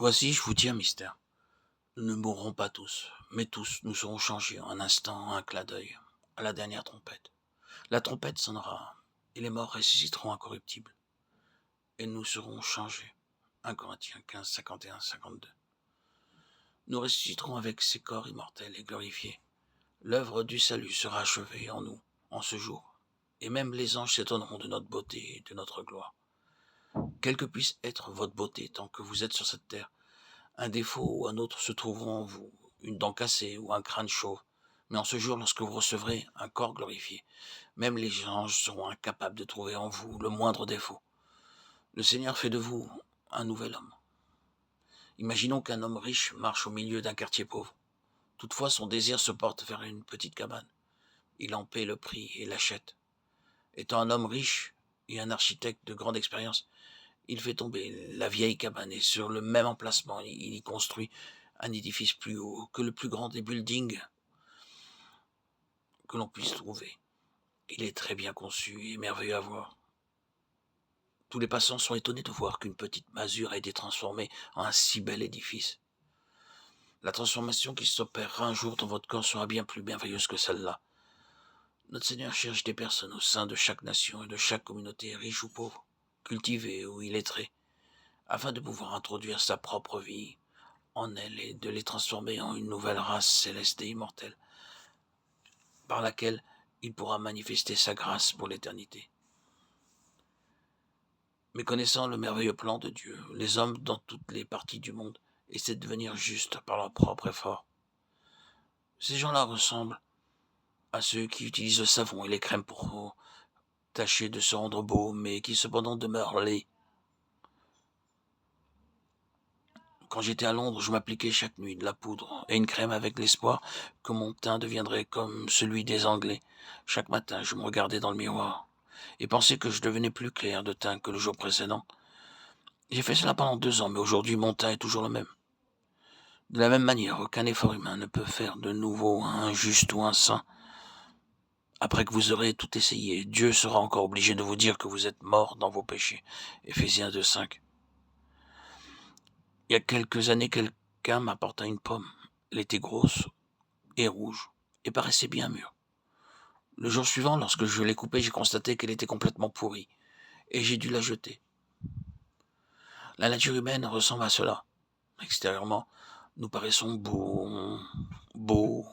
Voici, je vous dis un mystère. Nous ne mourrons pas tous, mais tous nous serons changés en un instant, en un clin d'œil, à la dernière trompette. La trompette sonnera, et les morts ressusciteront incorruptibles, et nous serons changés. 1 Corinthiens 15, 51, 52. Nous ressusciterons avec ces corps immortels et glorifiés. L'œuvre du salut sera achevée en nous, en ce jour, et même les anges s'étonneront de notre beauté et de notre gloire. Quelle que puisse être votre beauté tant que vous êtes sur cette terre, un défaut ou un autre se trouveront en vous, une dent cassée ou un crâne chauve. Mais en ce jour, lorsque vous recevrez un corps glorifié, même les anges seront incapables de trouver en vous le moindre défaut. Le Seigneur fait de vous un nouvel homme. Imaginons qu'un homme riche marche au milieu d'un quartier pauvre. Toutefois, son désir se porte vers une petite cabane. Il en paie le prix et l'achète. Étant un homme riche et un architecte de grande expérience, il fait tomber la vieille cabane et sur le même emplacement, il y construit un édifice plus haut que le plus grand des buildings que l'on puisse trouver. Il est très bien conçu et merveilleux à voir. Tous les passants sont étonnés de voir qu'une petite masure a été transformée en un si bel édifice. La transformation qui s'opérera un jour dans votre corps sera bien plus merveilleuse que celle-là. Notre Seigneur cherche des personnes au sein de chaque nation et de chaque communauté, riche ou pauvre, cultivée ou illettrée, afin de pouvoir introduire sa propre vie en elles et de les transformer en une nouvelle race céleste et immortelle, par laquelle il pourra manifester sa grâce pour l'éternité. Méconnaissant le merveilleux plan de Dieu, les hommes dans toutes les parties du monde essaient de devenir justes par leur propre effort. Ces gens-là ressemblent à ceux qui utilisent le savon et les crèmes pour tâcher de se rendre beaux, mais qui cependant demeurent laids. Quand j'étais à Londres, je m'appliquais chaque nuit de la poudre et une crème avec l'espoir que mon teint deviendrait comme celui des Anglais. Chaque matin, je me regardais dans le miroir et pensais que je devenais plus clair de teint que le jour précédent. J'ai fait cela pendant 2 ans, mais aujourd'hui, mon teint est toujours le même. De la même manière, aucun effort humain ne peut faire de nouveau un juste ou un saint. Après que vous aurez tout essayé, Dieu sera encore obligé de vous dire que vous êtes mort dans vos péchés. Éphésiens 2:5. Il y a quelques années, quelqu'un m'apporta une pomme. Elle était grosse et rouge et paraissait bien mûre. Le jour suivant, lorsque je l'ai coupée, j'ai constaté qu'elle était complètement pourrie et j'ai dû la jeter. La nature humaine ressemble à cela. Extérieurement, nous paraissons beaux,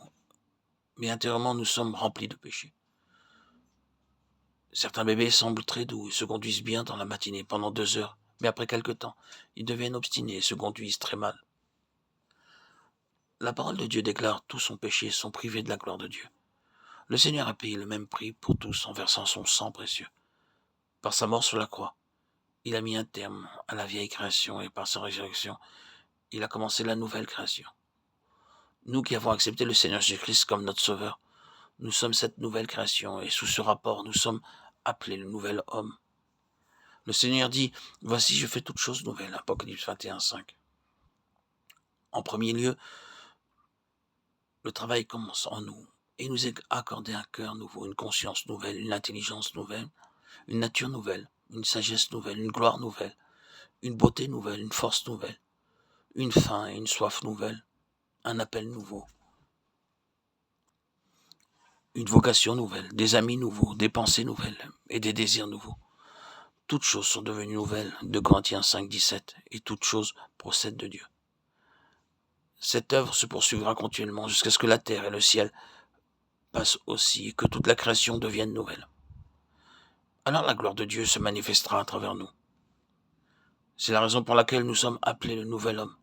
mais intérieurement, nous sommes remplis de péchés. Certains bébés semblent très doux et se conduisent bien dans la matinée pendant 2 heures, mais après quelque temps, ils deviennent obstinés et se conduisent très mal. La parole de Dieu déclare tous son péché sont privés de la gloire de Dieu. Le Seigneur a payé le même prix pour tous en versant son sang précieux. Par sa mort sur la croix, il a mis un terme à la vieille création et par sa résurrection, il a commencé la nouvelle création. Nous qui avons accepté le Seigneur Jésus-Christ comme notre Sauveur, nous sommes cette nouvelle création et sous ce rapport, nous sommes appelés le nouvel homme. Le Seigneur dit, « Voici, je fais toutes choses nouvelles » Apocalypse 21:5. En premier lieu, le travail commence en nous et nous est accordé un cœur nouveau, une conscience nouvelle, une intelligence nouvelle, une nature nouvelle, une sagesse nouvelle, une gloire nouvelle, une beauté nouvelle, une force nouvelle, une faim et une soif nouvelle, un appel nouveau, une vocation nouvelle, des amis nouveaux, des pensées nouvelles et des désirs nouveaux. Toutes choses sont devenues nouvelles, 2 Corinthiens 5:17, et toutes choses procèdent de Dieu. Cette œuvre se poursuivra continuellement jusqu'à ce que la terre et le ciel passent aussi et que toute la création devienne nouvelle. Alors la gloire de Dieu se manifestera à travers nous. C'est la raison pour laquelle nous sommes appelés le nouvel homme.